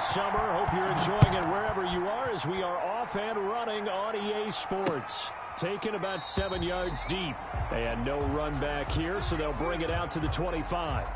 this summer. Hope you're enjoying it wherever you are as we are off and running on EA Sports. Taken about 7 yards deep. And no run back here, so they'll bring it out to the 25.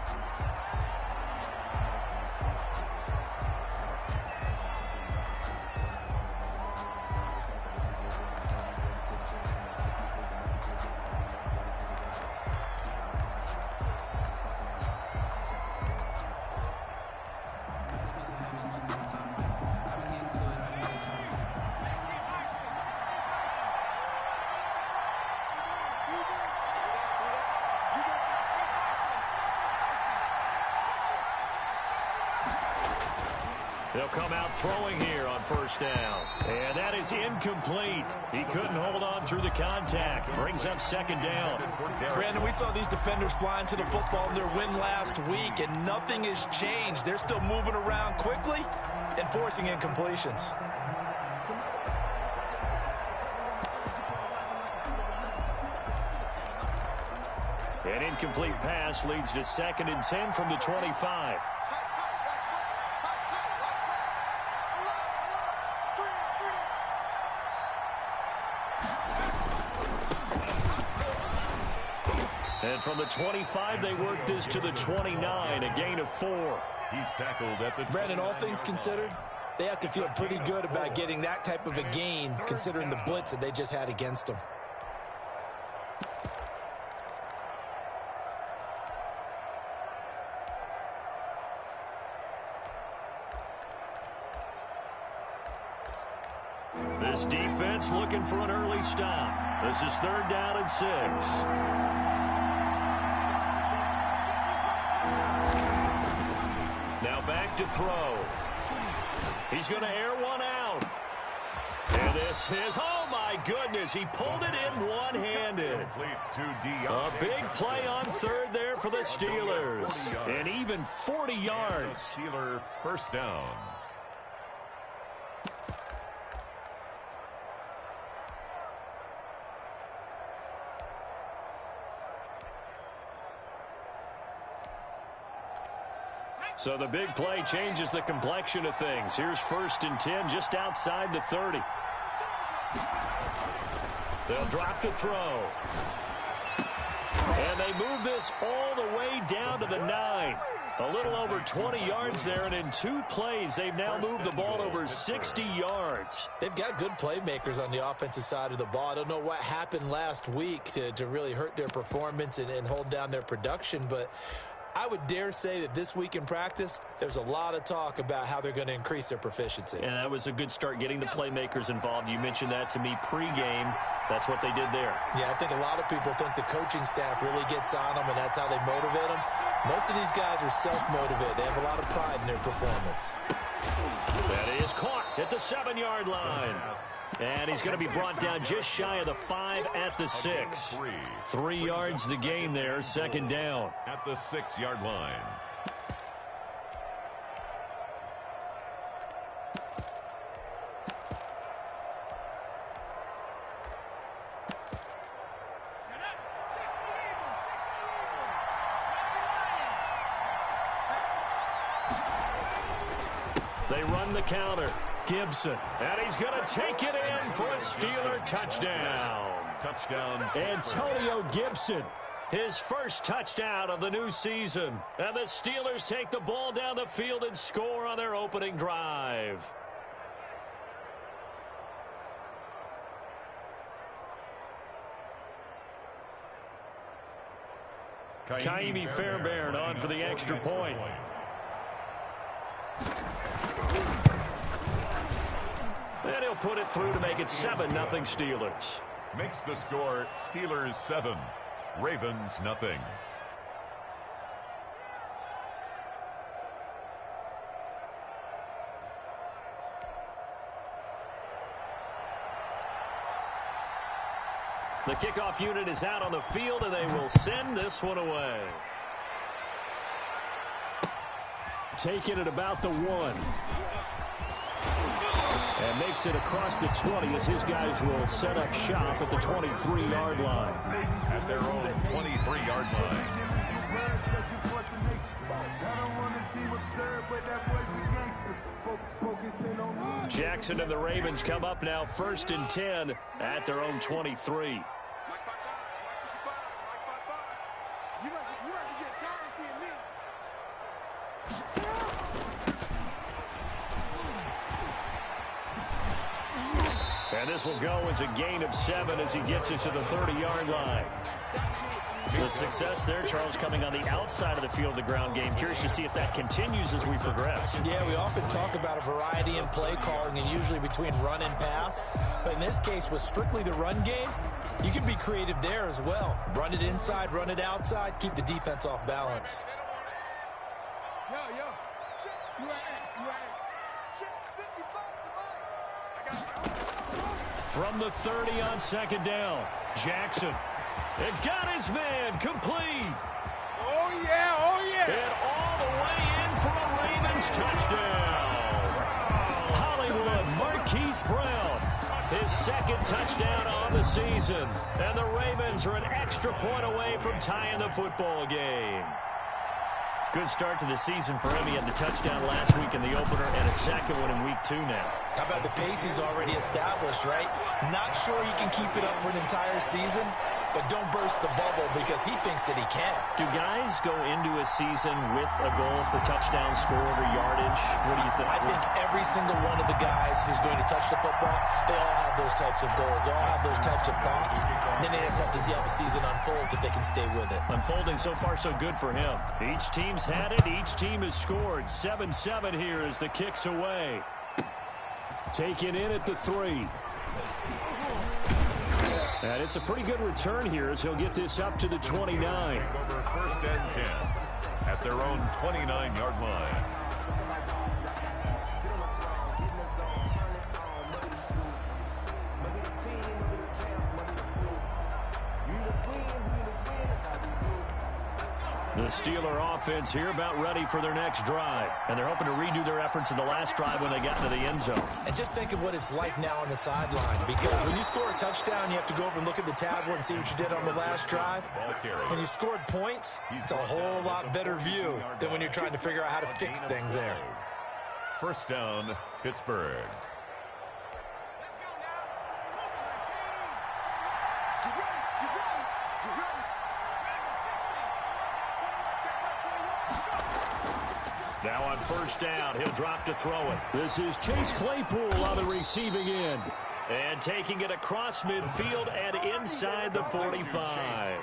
They'll come out throwing here on first down. And that is incomplete. He couldn't hold on through the contact. Brings up second down. Brandon, we saw these defenders flying to the football in their win last week, and nothing has changed. They're still moving around quickly and forcing incompletions. An incomplete pass leads to 2nd and 10 from the 25. And from the 25, they work this to the 29, a gain of 4. He's tackled at the Brandon, all things considered, they have to feel pretty good about getting that type of a gain, considering the blitz that they just had against them. This defense looking for an early stop. This is 3rd down and 6. Now back to throw. He's going to air one out. And this is, oh my goodness, he pulled it in one-handed. A big play on 3rd there for the Steelers. And even 40 yards. Steeler first down. So the big play changes the complexion of things. Here's 1st and 10 just outside the 30. They'll drop to throw. And they move this all the way down to the 9. A little over 20 yards there, and in 2 plays, they've now moved the ball over 60 yards. They've got good playmakers on the offensive side of the ball. I don't know what happened last week to really hurt their performance and hold down their production, but I would dare say that this week in practice, there's a lot of talk about how they're going to increase their proficiency. And that was a good start, getting the playmakers involved. You mentioned that to me pregame. That's what they did there. Yeah, I think a lot of people think the coaching staff really gets on them, and that's how they motivate them. Most of these guys are self-motivated. They have a lot of pride in their performance. That is caught at the 7-yard line. And he's going to be brought down just shy of the 5 at the 6. 3 yards the gain there, 2nd down. At the 6-yard line. They run the counter. Gibson, and he's going to take it in for a Steeler touchdown. Touchdown. Antonio Gibson, his first touchdown of the new season. And the Steelers take the ball down the field and score on their opening drive. Kaimi Fairbairn on for the extra point. And he'll put it through to make it 7-0 Steelers. Makes the score Steelers 7, Ravens nothing. The kickoff unit is out on the field, and they will send this one away. Taking it about the 1. And makes it across the 20 as his guys will set up shop at the 23-yard line. At their own 23-yard line. Jackson and the Ravens come up now 1st and 10 at their own 23. And this will go as a gain of 7 as he gets it to the 30-yard line. The success there, Charles, coming on the outside of the field of the ground game. Curious to see if that continues as we progress. Yeah, we often talk about a variety in play calling and usually between run and pass. But in this case, with strictly the run game, you can be creative there as well. Run it inside, run it outside, keep the defense off balance. From the 30 on 2nd down, Jackson. It got his man complete. Oh, yeah, oh, yeah. And all the way in for a Ravens touchdown. Hollywood Marquise Brown, his 2nd touchdown on the season. And the Ravens are an extra point away from tying the football game. Good start to the season for him. He had the touchdown last week in the opener and a 2nd one in week 2 now. How about the pace he's already established, right? Not sure he can keep it up for an entire season, but don't burst the bubble because he thinks that he can. Do guys go into a season with a goal for touchdown scored or yardage? What do you think? I think every single one of the guys who's going to touch the football, they all have those types of goals. They all have those types of thoughts. And then they just have to see how the season unfolds if they can stay with it. Unfolding so far so good for him. Each team's had it. Each team has scored. 7-7 here as the kick's away. Taken in at the 3. And it's a pretty good return here as he'll get this up to the 29. Over 1st and 10 at their own 29-yard line. The Steeler offense here about ready for their next drive. And they're hoping to redo their efforts in the last drive when they got into the end zone. And just think of what it's like now on the sideline. Because when you score a touchdown, you have to go over and look at the tablet and see what you did on the last drive. When you scored points, it's a whole lot better view than when you're trying to figure out how to fix things there. 1st down, Pittsburgh. Now on 1st down, he'll drop to throw it. This is Chase Claypool on the receiving end. And taking it across midfield and inside the 45.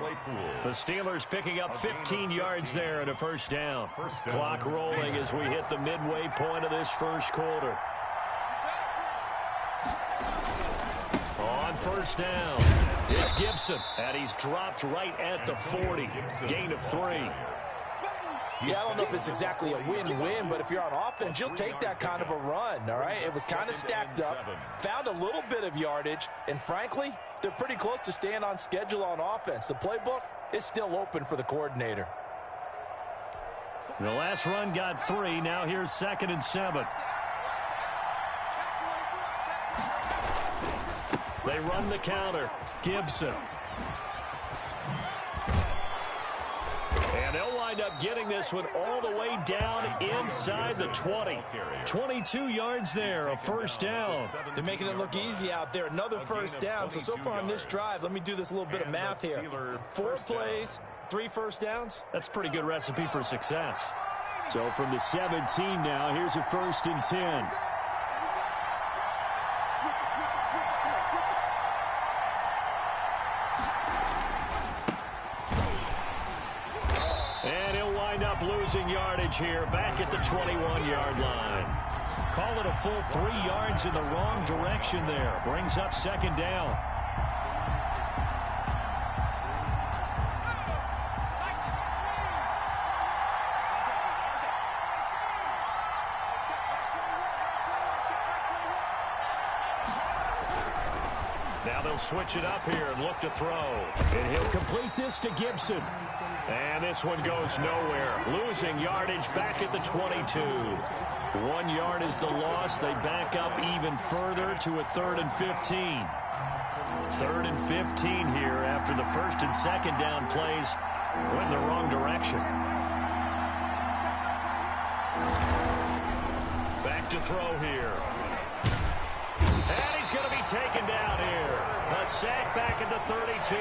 The Steelers picking up 15 yards there and a 1st down. Clock rolling as we hit the midway point of this 1st quarter. On 1st down, it's Gibson. And he's dropped right at the 40. Gain of 3. Yeah, I don't know if it's exactly a win-win, but if you're on offense, you'll take that kind of a run, all right? It was kind of stacked up, found a little bit of yardage, and frankly, they're pretty close to staying on schedule on offense. The playbook is still open for the coordinator. The last run got 3. Now here's 2nd and 7. They run the counter. Gibson. And they'll wind up getting this one all the way down inside the 20. 22 yards there, a 1st down. They're making it look easy out there. Another 1st down. So far on this drive, let me do this little bit of math here. 4 plays, 3 1st downs. That's a pretty good recipe for success. So from the 17 now, here's a 1st and 10. Losing yardage here back at the 21-yard line. Call it a full 3 yards in the wrong direction there. Brings up 2nd down. Now they'll switch it up here and look to throw. And he'll complete this to Gibson. And this one goes nowhere. Losing yardage back at the 22. 1 yard is the loss. They back up even further to a 3rd and 15. 3rd and 15 here after the 1st and 2nd down plays went in the wrong direction. Back to throw here. going to be taken down here. A sack back into 32.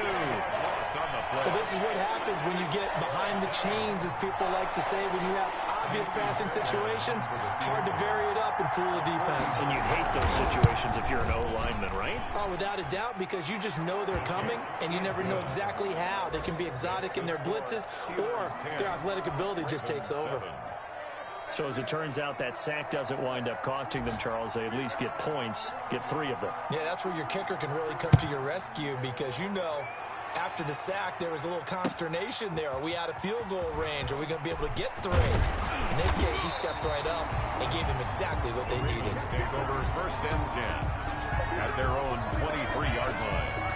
Well, this is what happens when you get behind the chains, as people like to say, when you have obvious passing situations. Hard to vary it up and fool the defense. And you'd hate those situations if you're an O-lineman, right? Oh, without a doubt, because you just know they're coming, and you never know exactly how. They can be exotic in their blitzes, or their athletic ability just takes over. So as it turns out, that sack doesn't wind up costing them, Charles. They at least get points, get 3 of them. Yeah, that's where your kicker can really come to your rescue, because you know after the sack there was a little consternation there. Are we out of field goal range? Are we going to be able to get 3? In this case, he stepped right up and gave them exactly what they needed. Take over 1st and 10 at their own 23-yard line.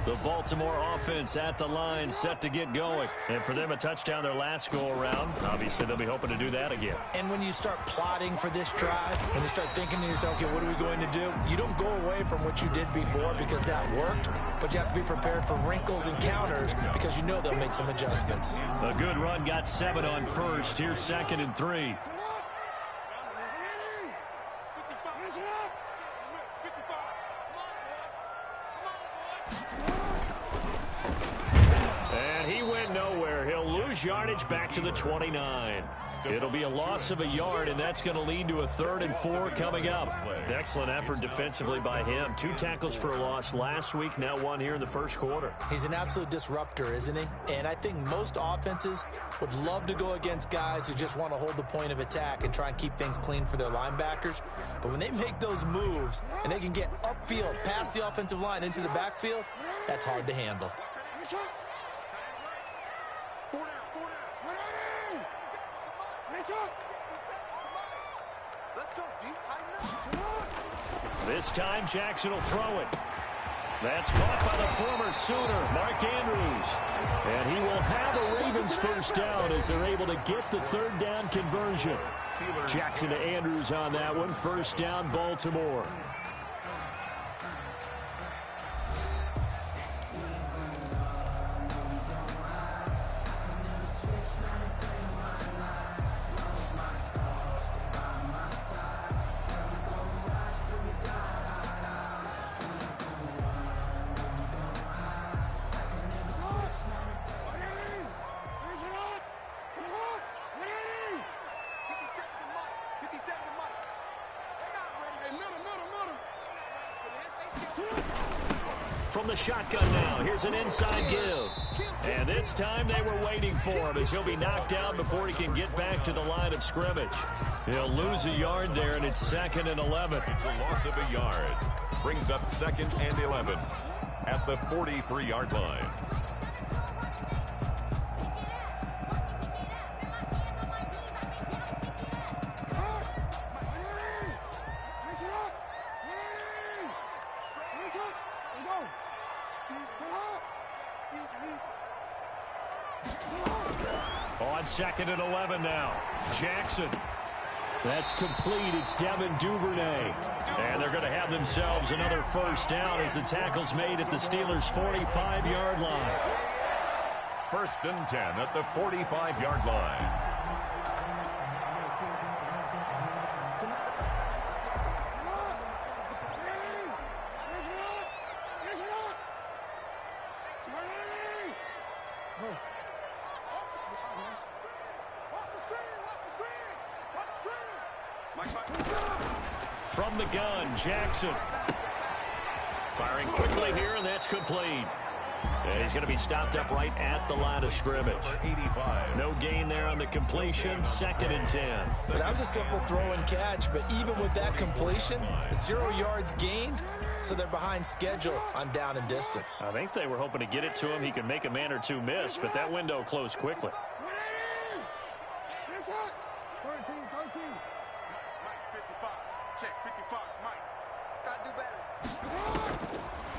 The Baltimore offense at the line, set to get going. And for them, a touchdown their last go-around. Obviously, they'll be hoping to do that again. And when you start plotting for this drive, when you start thinking to yourself, okay, what are we going to do? You don't go away from what you did before because that worked, but you have to be prepared for wrinkles and counters because you know they'll make some adjustments. A good run, got 7 on first. Here's 2nd and 3. Yardage back to the 29. It'll be a loss of a yard, and that's going to lead to a 3rd and 4 coming up. Excellent effort defensively by him. 2 tackles for a loss last week, now 1 here in the first quarter. He's an absolute disruptor, isn't he? And I think most offenses would love to go against guys who just want to hold the point of attack and try and keep things clean for their linebackers. But when they make those moves and they can get upfield, past the offensive line into the backfield, that's hard to handle. This time Jackson will throw it. That's caught by the former Sooner, Mark Andrews. And he will have a Ravens first down as they're able to get the 3rd down conversion. Jackson to Andrews on that one. First down, Baltimore. From the shotgun now, here's an inside give. And this time they were waiting for him as he'll be knocked down before he can get back to the line of scrimmage. He'll lose a yard there, and it's 2nd and 11. It's a loss of a yard. Brings up 2nd and 11 at the 43-yard line. On 2nd and 11 now. Jackson. That's complete. It's Devin Duvernay. And they're going to have themselves another first down as the tackle's made at the Steelers' 45-yard line. 1st and 10 at the 45-yard line. From the gun, Jackson. Firing quickly here, and that's complete. And he's going to be stopped up right at the line of scrimmage. 85. No gain there on the completion. 2nd and 10. Well, that was a simple throw and catch, but even with that completion, 0 yards gained, so they're behind schedule on down and distance. I think they were hoping to get it to him. He could make a man or two miss, but that window closed quickly.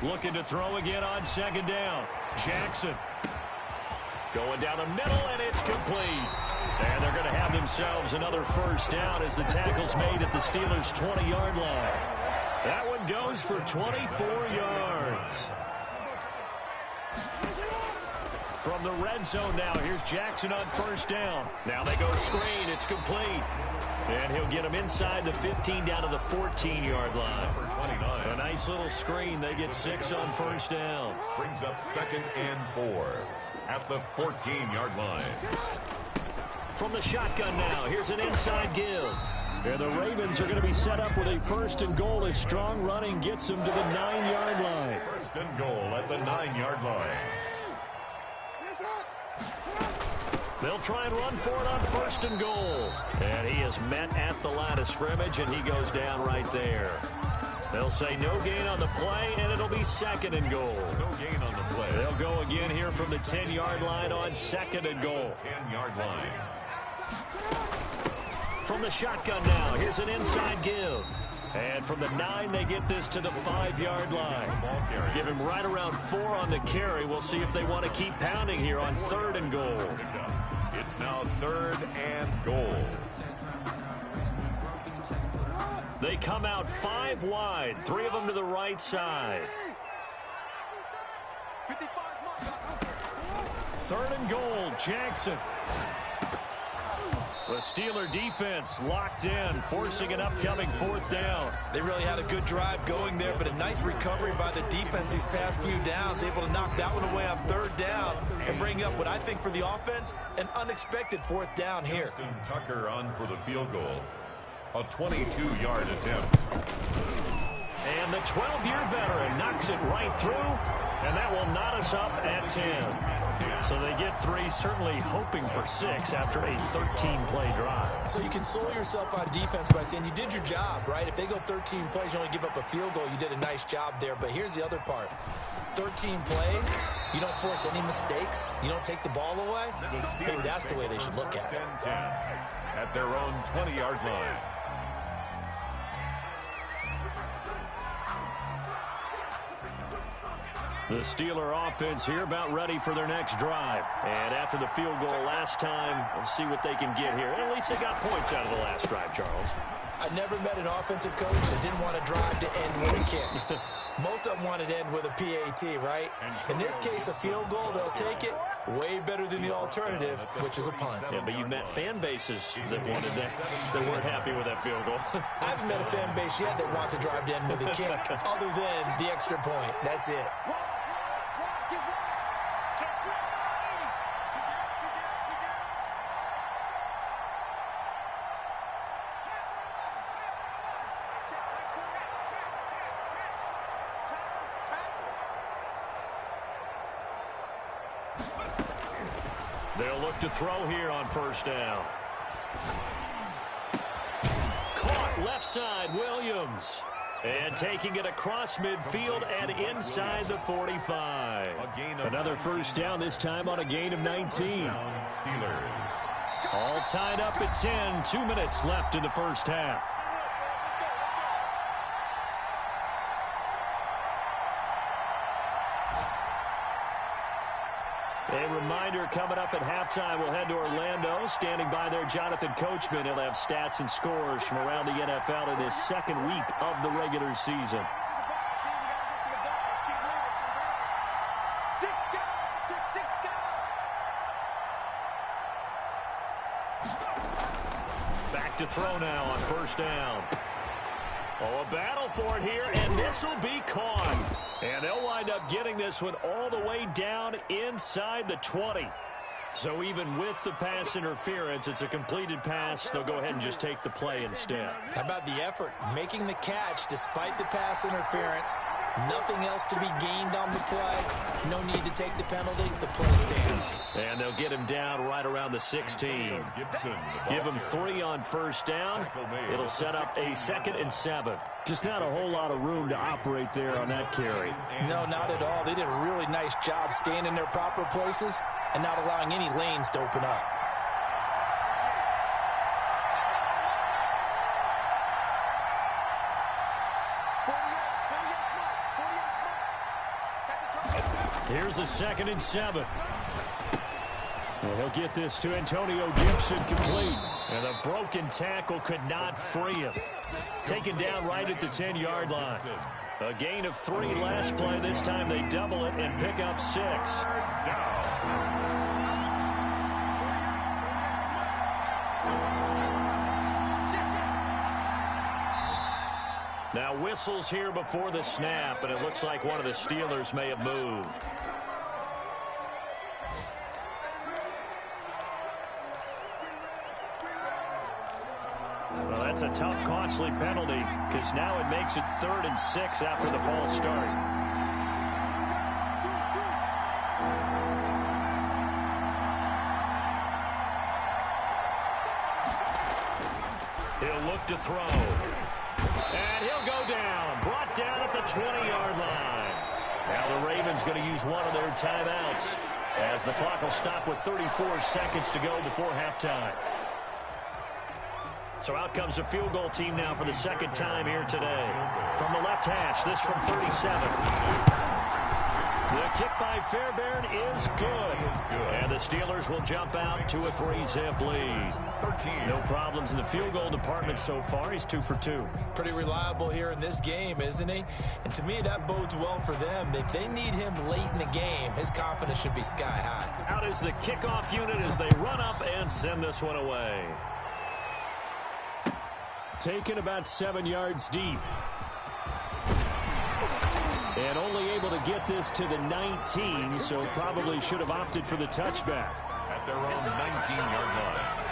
Looking to throw again on 2nd down. Jackson. Going down the middle, and it's complete. And they're going to have themselves another first down as the tackle's made at the Steelers' 20-yard line. That one goes for 24 yards. From the red zone now, here's Jackson on first down. Now they go screen. It's complete. And he'll get him inside the 15 down to the 14-yard line. A nice little screen. They get 6 on first down. Brings up 2nd and 4 at the 14-yard line. From the shotgun now, here's an inside give. And the Ravens are going to be set up with a 1st and goal as strong running gets them to the 9-yard line. 1st and goal at the 9-yard line. They'll try and run for it on 1st and goal. And he is met at the line of scrimmage, and he goes down right there. They'll say no gain on the play, and it'll be 2nd and goal. No gain on the play. They'll go again here from the 10-yard line on 2nd and goal. 10-yard line. From the shotgun now, here's an inside give. And from the 9, they get this to the 5-yard line. Give him right around 4 on the carry. We'll see if they want to keep pounding here on 3rd and goal. It's now 3rd and goal. They come out 5 wide, 3 of them to the right side. 3rd and goal, Jackson. The Steeler defense locked in, forcing an upcoming 4th down. They really had a good drive going there, but a nice recovery by the defense these past few downs, able to knock that one away on 3rd down and bring up what I think for the offense, an unexpected 4th down here. Justin Tucker on for the field goal. A 22-yard attempt. And the 12-year veteran knocks it right through, and that will knot us up at 10. So they get 3, certainly hoping for 6 after a 13-play drive. So you console yourself on defense by saying you did your job, right? If they go 13 plays, you only give up a field goal, you did a nice job there. But here's the other part. 13 plays, you don't force any mistakes, you don't take the ball away. Maybe that's the way they should look at it. 10-10 at their own 20-yard line. The Steeler offense here about ready for their next drive. And after the field goal last time, we'll see what they can get here. At least they got points out of the last drive, Charles. I never met an offensive coach that didn't want to drive to end with a kick. Most of them wanted to end with a PAT, right? In this case, a field goal, they'll take it. Way better than the alternative, which is a punt. Yeah, but you've met fan bases that wanted that, that weren't happy with that field goal. I haven't met a fan base yet that wants to drive to end with a kick, other than the extra point. That's it. They'll look to throw here on 1st down. Caught left side, Williams. And taking it across midfield and inside the 45. Another 1st down, this time on a gain of 19. Steelers. All tied up at 10. 2 minutes left in the 1st half. A reminder, coming up at halftime, we'll head to Orlando. Standing by there, Jonathan Coachman. He'll have stats and scores from around the NFL in his 2nd week of the regular season. Back to throw now on 1st down. Oh, a battle for it here, and this will be caught. And they'll wind up getting this one all the way down inside the 20. So even with the pass interference, it's a completed pass. They'll go ahead and just take the play instead. How about the effort? Making the catch despite the pass interference. Nothing else to be gained on the play. No need to take the penalty. The play stands. And they'll get him down right around the 16. Give him 3 on 1st down. It'll set up a 2nd and 7. Just not a whole lot of room to operate there on that carry. No, not at all. They did a really nice job staying in their proper places and not allowing any lanes to open up. Here's a 2nd and 7. And he'll get this to Antonio Gibson complete. And a broken tackle could not free him. Taken down right at the 10-yard line. A gain of 3 last play. This time they double it and pick up 6. Now whistles here before the snap, and it looks like one of the Steelers may have moved. Well, that's a tough, costly penalty because now it makes it 3rd and 6 after the false start. He'll look to throw. And he'll go down. Brought down at the 20-yard line. Now the Ravens going to use one of their timeouts as the clock will stop with 34 seconds to go before halftime. So out comes a field goal team now for the second time here today. From the left hash, this from 37. The kick by Fairbairn is good. And the Steelers will jump out to a 3-zip lead. No problems in the field goal department so far. He's 2 for 2. Pretty reliable here in this game, isn't he? And to me, that bodes well for them. If they need him late in the game, his confidence should be sky high. Out is the kickoff unit as they run up and send this one away. Taken about 7 yards deep. And only able to get this to the 19, so probably should have opted for the touchback. At their own 19-yard line.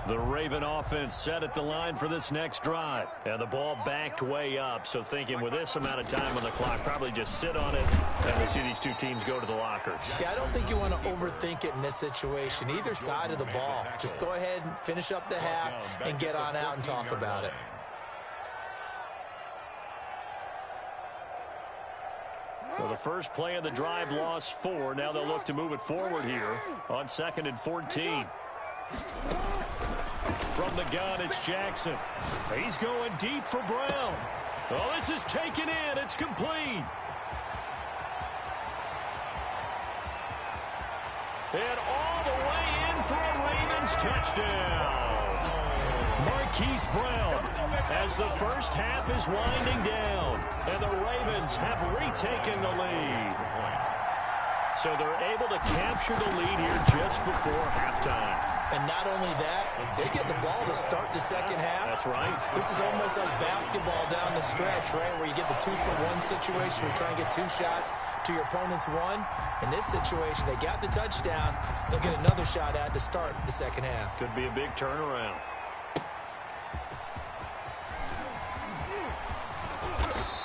The Raven offense set at the line for this next drive. And the ball backed way up. So thinking with this amount of time on the clock, probably just sit on it. And we'll see these two teams go to the lockers. Yeah, I don't think you want to overthink it in this situation. Either side of the ball. Just go ahead and finish up the half and get on out and talk about it. Well, the first play of the drive lost 4. Now they'll look to move it forward here on 2nd and 14. From the gun, it's Jackson. He's going deep for Brown. Oh, this is taken in. It's complete. And all the way in for a Ravens touchdown. Marquise Brown as the first half is winding down. And the Ravens have retaken the lead. So they're able to capture the lead here just before halftime. And not only that, they get the ball to start the second half. That's right. This is almost like basketball down the stretch, right, where you get the 2-for-1 situation where you try and get 2 shots to your opponent's 1. In this situation, they got the touchdown. They'll get another shot at to start the second half. Could be a big turnaround.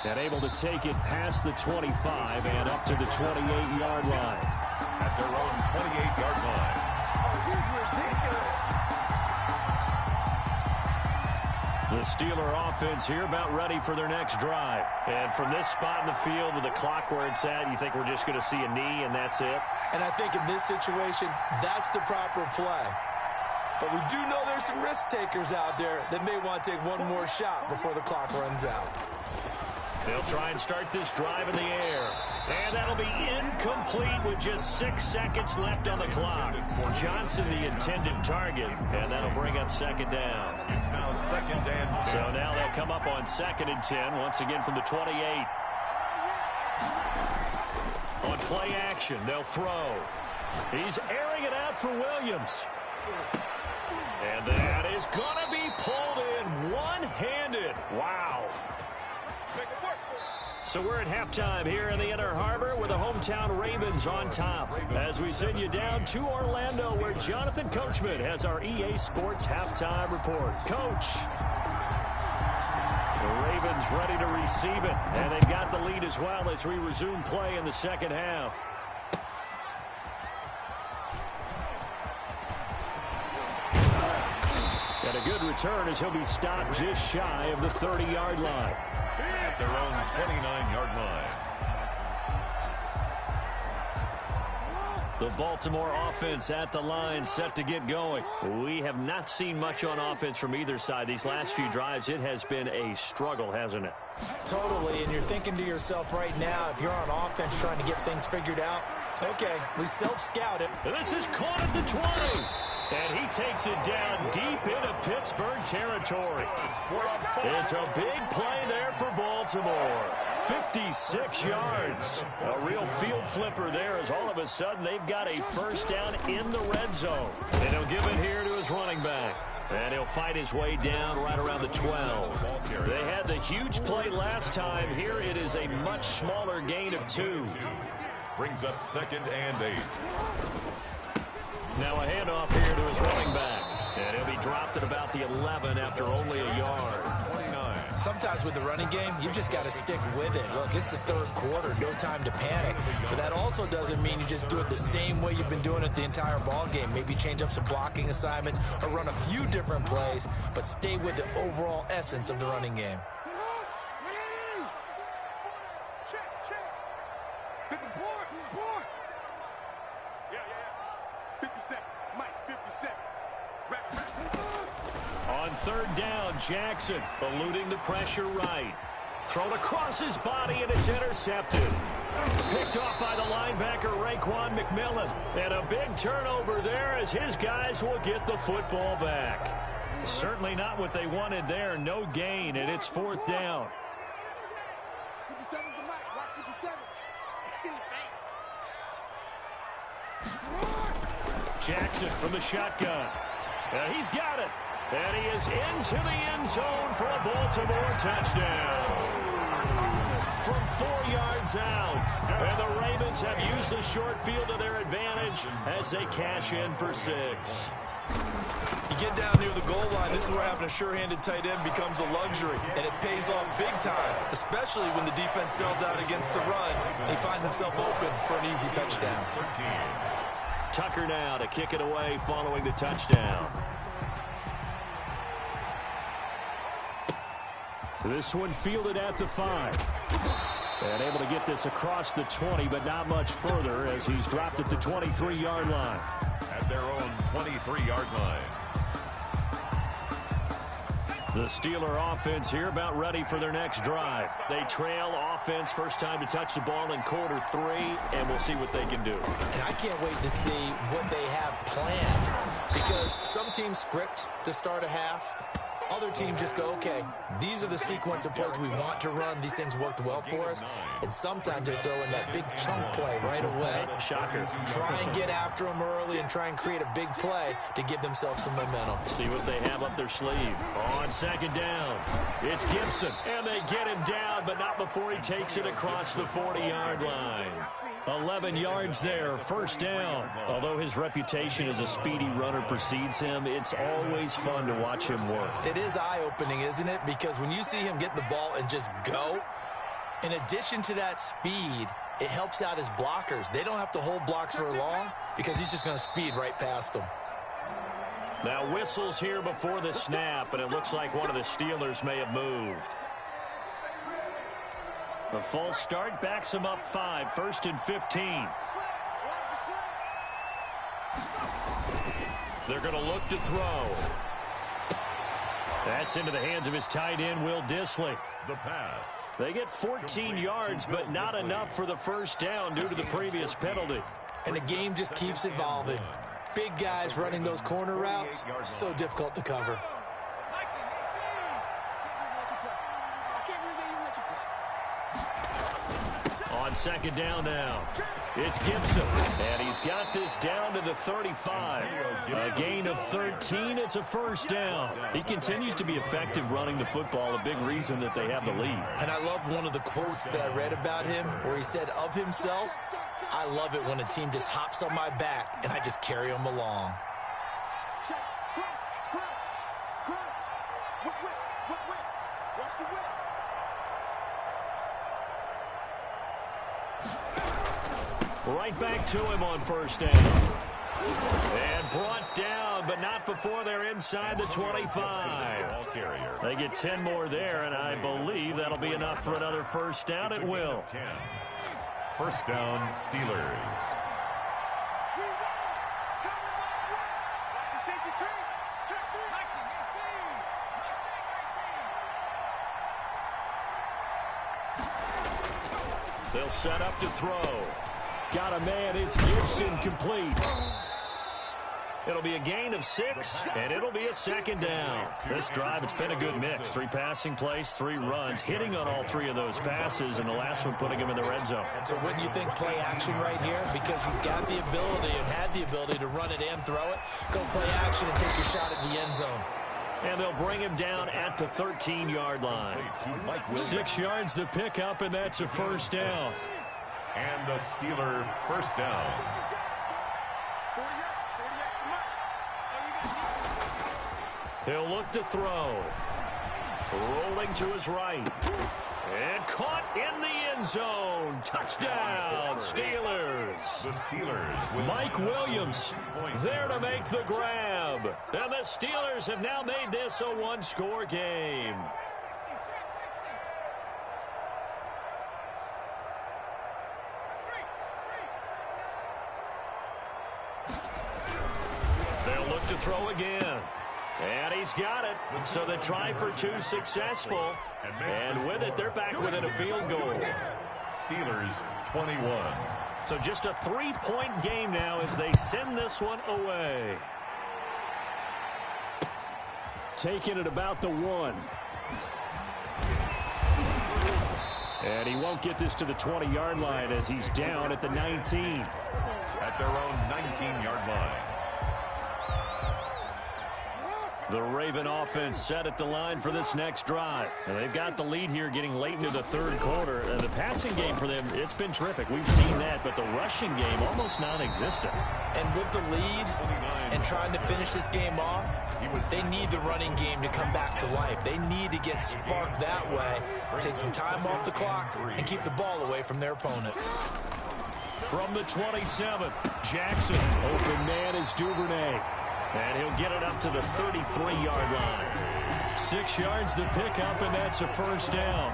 And able to take it past the 25 and up to the 28-yard line. At their own 28-yard line. The Steeler offense here about ready for their next drive. And from this spot in the field with the clock where it's at, you think we're just going to see a knee and that's it? And I think in this situation, that's the proper play. But we do know there's some risk takers out there that may want to take one more shot before the clock runs out. They'll try and start this drive in the air. And that'll be incomplete with just 6 seconds left on the clock. Johnson, the intended target. And that'll bring up 2nd down. It's now 2nd and 10. So now they'll come up on 2nd and 10, once again from the 28. On play action, they'll throw. He's airing it out for Williams. And that is going to be pulled in one-handed. Wow. So we're at halftime here in the Inner Harbor with the hometown Ravens on top. As we send you down to Orlando where Jonathan Coachman has our EA Sports halftime report. Coach. The Ravens ready to receive it. And they've got the lead as well as we resume play in the second half. And a good return as he'll be stopped just shy of the 30-yard line. At their own 29-yard line. The Baltimore offense at the line set to get going. We have not seen much on offense from either side. These last few drives, it has been a struggle, hasn't it? Totally, and you're thinking to yourself right now, if you're on offense trying to get things figured out, Okay, we self-scouted. This is caught at the 20. And he takes it down deep into Pittsburgh territory. It's a big play there for Baltimore. 56 yards. A real field flipper there as all of a sudden they've got a first down in the red zone. And he'll give it here to his running back. And he'll fight his way down right around the 12. They had the huge play last time. Here it is a much smaller gain of 2. Brings up 2nd and 8. Now a handoff here to his running back. And he'll be dropped at about the 11 after only a yard. 29. Sometimes with the running game, you've just got to stick with it. Look, it's the third quarter, no time to panic. But that also doesn't mean you just do it the same way you've been doing it the entire ball game. Maybe change up some blocking assignments or run a few different plays, but stay with the overall essence of the running game. On third down, Jackson eluding the pressure right. Thrown across his body, and it's intercepted. Picked off by the linebacker, Raekwon McMillan. And a big turnover there as his guys will get the football back. Certainly not what they wanted there. No gain, and it's 4th down. 57 is the mic. Watch 57. Jackson from the shotgun. And he's got it. And he is into the end zone for a Baltimore touchdown. From 4 yards out. And the Ravens have used the short field to their advantage as they cash in for 6. You get down near the goal line, this is where having a sure-handed tight end becomes a luxury, and it pays off big time, especially when the defense sells out against the run, and he finds himself open for an easy touchdown. Tucker now to kick it away following the touchdown. This one fielded at the 5. And able to get this across the 20, but not much further as he's dropped at the 23-yard line. At their own 23-yard line. The Steeler offense here about ready for their next drive. They trail offense, first time to touch the ball in quarter 3, and we'll see what they can do. And I can't wait to see what they have planned, because some teams script to start a half. Other teams just go, okay, these are the sequence of plays we want to run. These things worked well for us. And sometimes they throw in that big chunk play right away. Shocker. Try and get after them early and try and create a big play to give themselves some momentum. See what they have up their sleeve. On second down, it's Gibson. And they get him down, but not before he takes it across the 40-yard line. 11 yards there, first down. Although his reputation as a speedy runner precedes him, it's always fun to watch him work. It is eye-opening, isn't it? Because when you see him get the ball and just go, in addition to that speed, it helps out his blockers. They don't have to hold blocks for long because he's just going to speed right past them. Now whistles here before the snap, and it looks like one of the Steelers may have moved. The false start backs him up 5, 1st and 15. They're going to look to throw. That's into the hands of his tight end, Will Dissly. The pass. They get 14 yards, but not enough for the first down due to the previous penalty. And the game just keeps evolving. Big guys running those corner routes, so difficult to cover. On second down now, it's Gibson, and he's got this down to the 35. A gain of 13, it's a first down. He continues to be effective running the football, a big reason that they have the lead. And I love one of the quotes that I read about him where he said of himself, I love it when a team just hops on my back and I just carry them along. Right back to him on first down. And brought down, but not before they're inside the 25. They get 10 more there, and I believe that'll be enough for another first down. It will. First down, Steelers. They'll set up to throw. Got a man. It's Gibson complete. It'll be a gain of 6, and it'll be a second down. This drive, it's been a good mix. 3 passing plays, 3 runs, hitting on all 3 of those passes, and the last one putting him in the red zone. So wouldn't you think play action right here? Because you've got the ability and had the ability to run it and throw it. Go play action and take your shot at the end zone. And they'll bring him down at the 13-yard line. 6 yards the pickup, and that's a first down. And the Steeler first down. He'll look to throw. Rolling to his right. And caught in the end zone. Touchdown, Steelers. The Steelers with Mike Williams there to make the grab. And the Steelers have now made this a 1-score game. They'll look to throw again. And he's got it. So the try for 2 successful. And with it, they're back within a field goal. Steelers 21. So just a 3-point game now as they send this one away. Taking it about the 1. And he won't get this to the 20-yard line as he's down at the 19. At their own 19-yard line. The Raven offense set at the line for this next drive. And they've got the lead here getting late into the third quarter. And the passing game for them, it's been terrific. We've seen that, but the rushing game almost non-existent. And with the lead and trying to finish this game off, they need the running game to come back to life. They need to get sparked that way, take some time off the clock, and keep the ball away from their opponents. From the 27, Jackson. Open man is Duvernay. And he'll get it up to the 33-yard line. 6 yards the pickup, and that's a first down.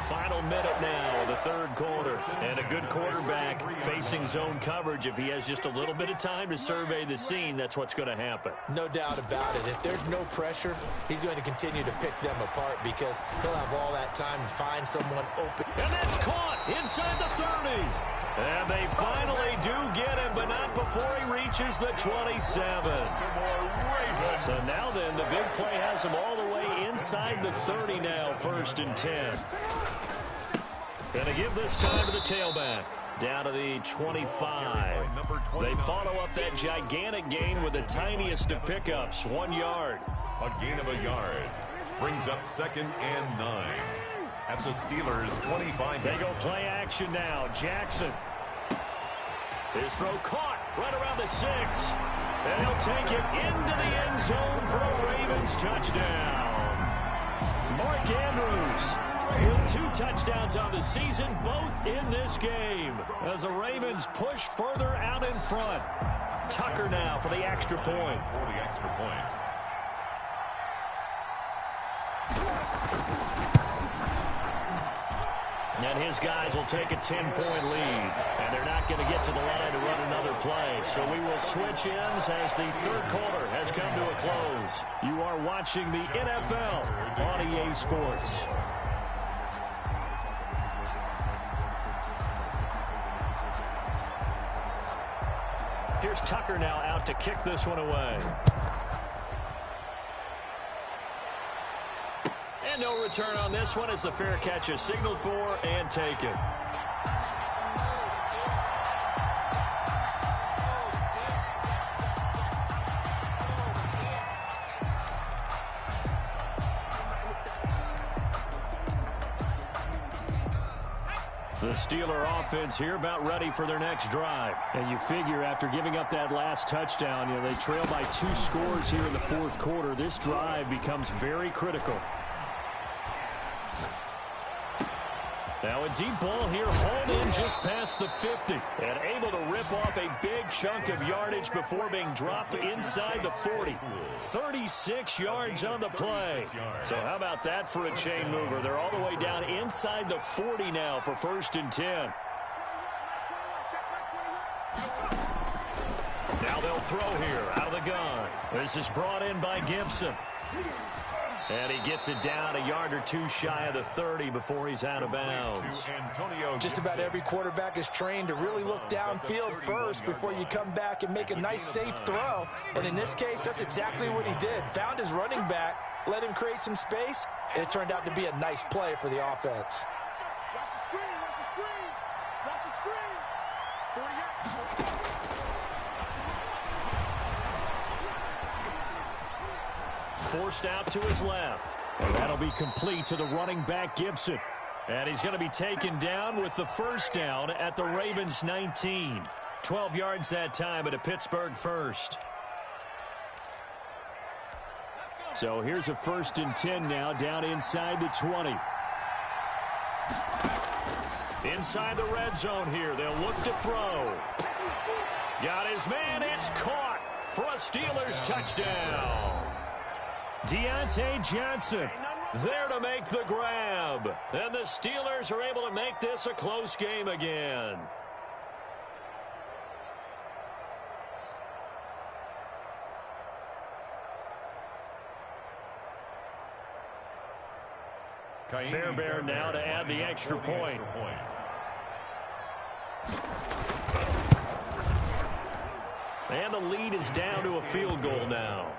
Final minute now of the third quarter. And a good quarterback facing zone coverage. If he has just a little bit of time to survey the scene, that's what's going to happen. No doubt about it. If there's no pressure, he's going to continue to pick them apart because he'll have all that time to find someone open. And that's caught inside the 30. And they finally do get him, but not before he reaches the 27. So now then, the big play has him all the way inside the 30 now, 1st and 10. Gonna give this time to the tailback. Down to the 25. They follow up that gigantic gain with the tiniest of pickups, 1 yard. A gain of a yard. Brings up 2nd and 9. At the Steelers' 25. They go play action now. Jackson. His throw caught right around the 6. And he'll take it into the end zone for a Ravens touchdown. Mark Andrews with 2 touchdowns on the season, both in this game. As the Ravens push further out in front. Tucker now for the extra point. For the extra point. And his guys will take a 10-point lead. And they're not going to get to the line to run another play. So we will switch ends as the third quarter has come to a close. You are watching the NFL on EA Sports. Here's Tucker now out to kick this one away. And no return on this one as the fair catch is signaled for and taken. The Steeler offense here about ready for their next drive. And you figure after giving up that last touchdown, they trail by 2 scores here in the fourth quarter. This drive becomes very critical. Now a deep ball here, hauled in just past the 50. And able to rip off a big chunk of yardage before being dropped inside the 40. 36 yards on the play. So how about that for a chain mover? They're all the way down inside the 40 now for 1st and 10. Now they'll throw here out of the gun. This is brought in by Gibson. And he gets it down a yard or two shy of the 30 before he's out of bounds. Just about every quarterback is trained to really look downfield first before you come back and make a nice, safe throw. And in this case, that's exactly what he did. Found his running back, let him create some space, and it turned out to be a nice play for the offense. Watch the screen, watch the screen. Watch the screen. 48. Forced out to his left. And that'll be complete to the running back, Gibson. And he's going to be taken down with the first down at the Ravens 19. 12 yards that time at a Pittsburgh first. So here's a 1st and 10 now down inside the 20. Inside the red zone here. They'll look to throw. Got his man. It's caught for a Steelers touchdown. Deontay Johnson there to make the grab. And the Steelers are able to make this a close game again. Fairbairn now to add the extra point. And the lead is down to a field goal now.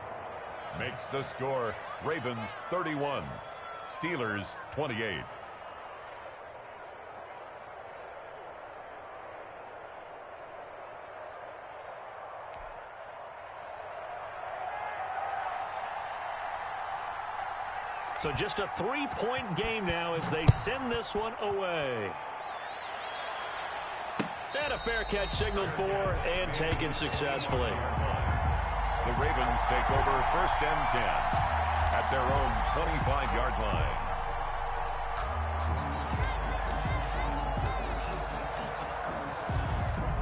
Makes the score Ravens 31, Steelers 28. So just a 3-point game now as they send this one away. And a fair catch signaled for and taken successfully. The Ravens take over 1st and 10 at their own 25-yard line.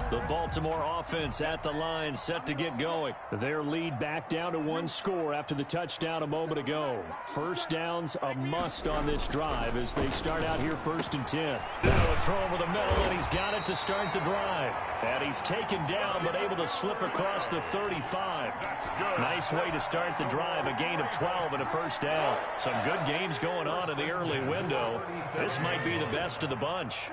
The Baltimore offense at the line, set to get going. Their lead back down to 1 score after the touchdown a moment ago. First down's a must on this drive as they start out here 1st and 10. Now a throw over the middle, and he's got it to start the drive. And he's taken down, but able to slip across the 35. Nice way to start the drive, a gain of 12 and a first down. Some good games going on in the early window. This might be the best of the bunch.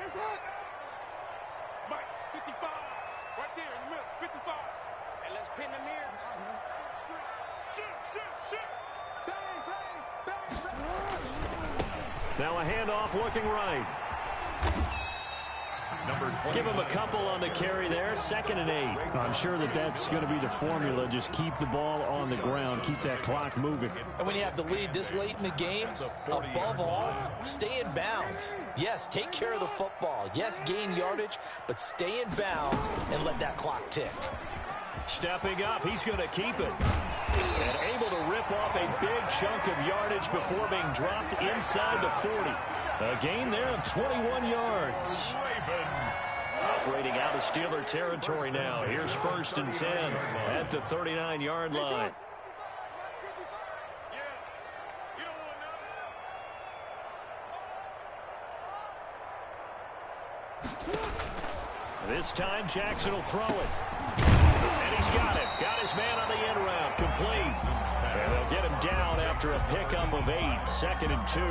Now a handoff looking right. Give him a couple on the carry there. 2nd and 8. I'm sure that's going to be the formula. Just keep the ball on the ground. Keep that clock moving. And when you have the lead this late in the game, above all, stay in bounds. Yes, take care of the football. Yes, gain yardage, but stay in bounds and let that clock tick. Stepping up, he's going to keep it. And able to rip off a big chunk of yardage before being dropped inside the 40. A gain there of 21 yards. Operating out of Steeler territory now. Here's 1st and 10 at the 39-yard line. This time Jackson will throw it. And he's got it. Got his man on the end route. Complete. And they'll get him down after a pickup of 8. 2nd and 2. 8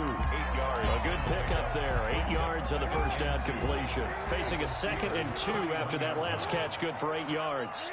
yards. A good pickup there. 8 yards on the first down completion. Facing a 2nd and 2 after that last catch. Good for 8 yards.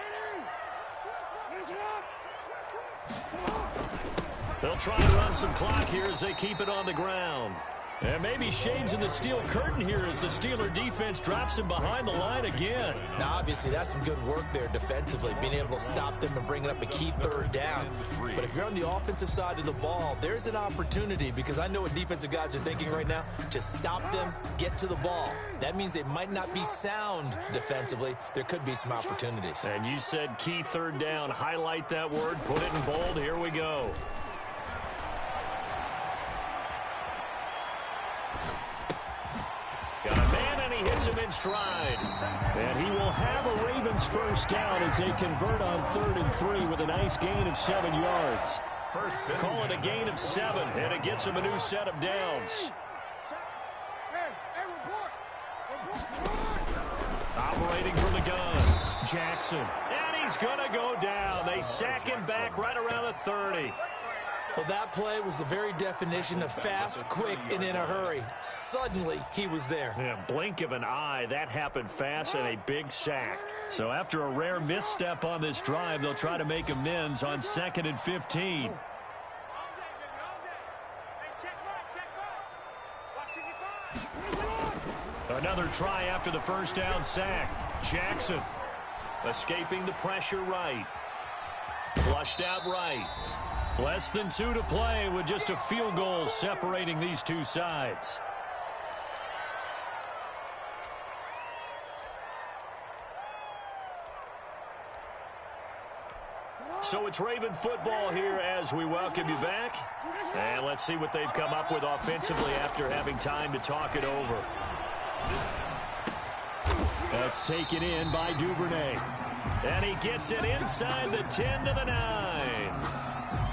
They'll try to run some clock here as they keep it on the ground. And maybe shades in the steel curtain here as the Steeler defense drops him behind the line again. Now, obviously, that's some good work there defensively, being able to stop them and bringing up a key 3rd down. But if you're on the offensive side of the ball, there's an opportunity, because I know what defensive guys are thinking right now. Just stop them, get to the ball. That means they might not be sound defensively. There could be some opportunities. And you said key 3rd down. Highlight that word, put it in bold. Here we go. Got a man, and he hits him in stride. And he will have a Ravens first down as they convert on 3rd and 3 with a nice gain of 7 yards. Call it a gain of 7, and it gets him a new set of downs. Operating from the gun, Jackson. And he's going to go down. They sack him back right around the 30. Well, that play was the very definition of fast, quick, and in a hurry. Suddenly, he was there. Yeah, blink of an eye, that happened fast and a big sack. So after a rare misstep on this drive, they'll try to make amends on 2nd and 15. Another try after the first down sack. Jackson escaping the pressure right. Flushed out right. Less than 2 to play with just a field goal separating these two sides. So it's Raven football here as we welcome you back. And let's see what they've come up with offensively after having time to talk it over. That's taken in by Duvernay. And he gets it inside the 10 to the 9.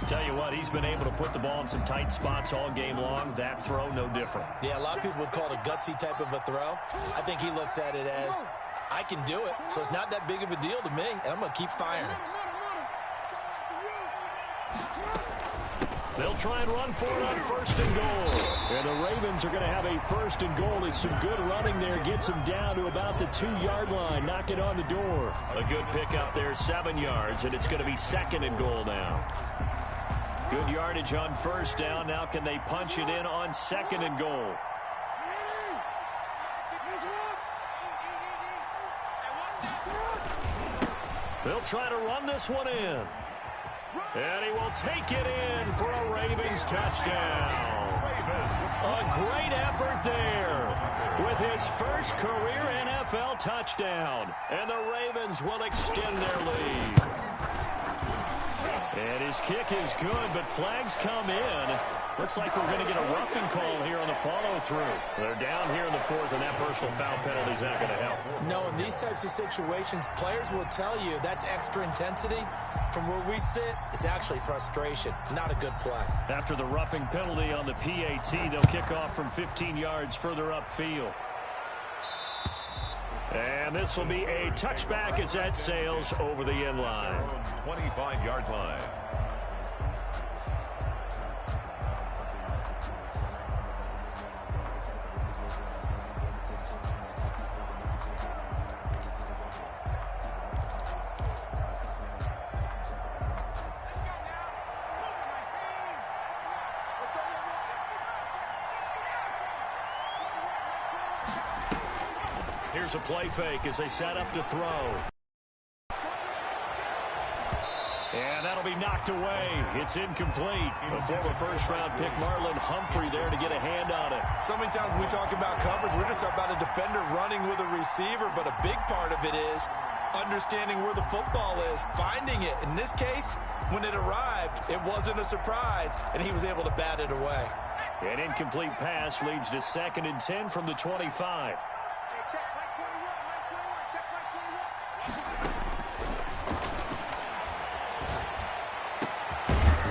Tell you what, he's been able to put the ball in some tight spots all game long. That throw, no different. Yeah, a lot of people would call it a gutsy type of a throw. I think he looks at it as, I can do it, so it's not that big of a deal to me, and I'm going to keep firing. They'll try and run for it on 1st and goal. And the Ravens are going to have a 1st and goal. As some good running there gets them down to about the 2-yard line. Knock it on the door. A good pickup there, 7 yards, and it's going to be 2nd and goal now. Good yardage on 1st down. Now can they punch it in on 2nd and goal? They'll try to run this one in. And he will take it in for a Ravens touchdown. A great effort there with his first career NFL touchdown. And the Ravens will extend their lead. And his kick is good, but flags come in. Looks like we're going to get a roughing call here on the follow-through. They're down here in the 4th, and that personal foul penalty is not going to help. No, in these types of situations, players will tell you that's extra intensity. From where we sit, it's actually frustration, not a good play. After the roughing penalty on the PAT, they'll kick off from 15 yards further upfield. And this will be a touchback as that sails over the end line. 25-yard line. Here's a play fake as they set up to throw. And that'll be knocked away. It's incomplete. The former first-round pick Marlon Humphrey there to get a hand on it. So many times when we talk about coverage, we're just about a defender running with a receiver, but a big part of it is understanding where the football is, finding it. In this case, when it arrived, it wasn't a surprise, and he was able to bat it away. An incomplete pass leads to 2nd and 10 from the 25.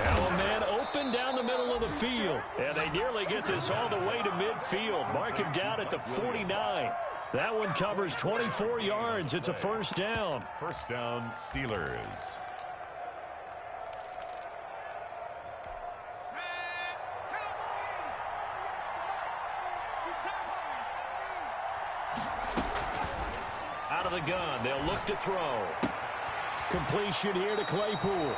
Now a man open down the middle of the field. And they nearly get this all the way to midfield. Mark him down at the 49. That one covers 24 yards. It's a 1st down. 1st down, Steelers. Out of the gun, they'll look to throw. Completion here to Claypool.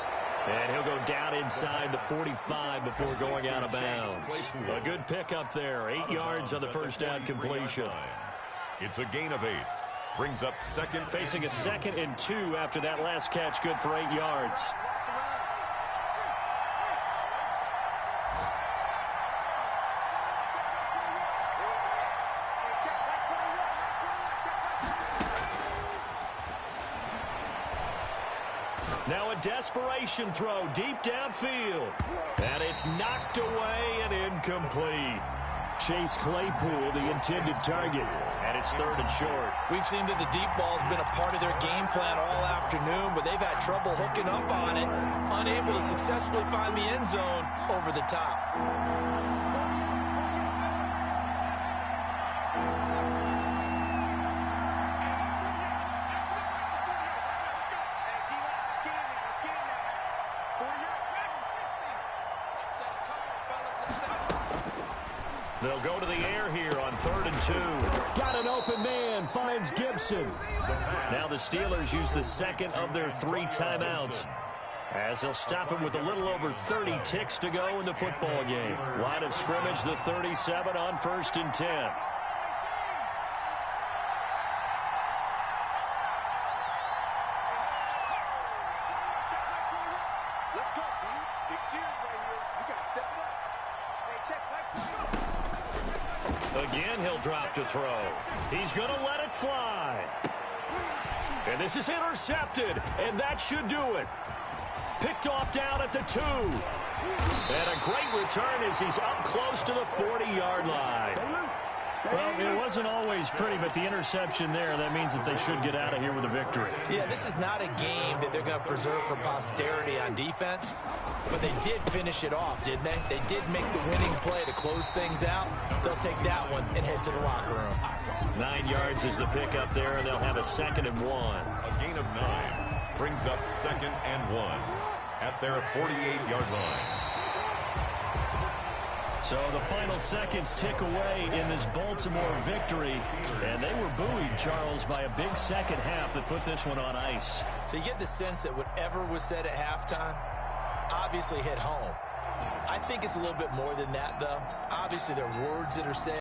And he'll go down inside the 45 before going out of bounds. A good pickup there. 8 yards on the 1st down completion. It's a gain of 8. Brings up 2nd. Facing a 2nd and 2 after that last catch. Good for 8 yards. Now a desperation throw deep downfield. And it's knocked away and incomplete. Chase Claypool, the intended target. And it's 3rd and short. We've seen that the deep ball's been a part of their game plan all afternoon, but they've had trouble hooking up on it, unable to successfully find the end zone over the top. They'll go to the air here on 3rd and 2. Got an open man, finds Gibson. Now the Steelers use the second of their 3 timeouts, as they'll stop him with a little over 30 ticks to go in the football game. Line of scrimmage, the 37 on 1st and 10. Let's go, B. Big series right here. We got to step it up. Hey, check back 20. Again, he'll drop to throw. He's going to let it fly. And this is intercepted, and that should do it. Picked off down at the 2. And a great return as he's up close to the 40-yard line. Well, it wasn't always pretty, but the interception there, that means that they should get out of here with a victory. Yeah, this is not a game that they're going to preserve for posterity on defense, but they did finish it off, didn't they? They did make the winning play to close things out. They'll take that one and head to the locker room. 9 yards is the pickup there, and they'll have a 2nd and 1. A gain of 9 brings up 2nd and 1 at their 48-yard line. So the final seconds tick away in this Baltimore victory. And they were buoyed, Charles, by a big second half that put this one on ice. So you get the sense that whatever was said at halftime obviously hit home. I think it's a little bit more than that, though. Obviously, there are words that are said.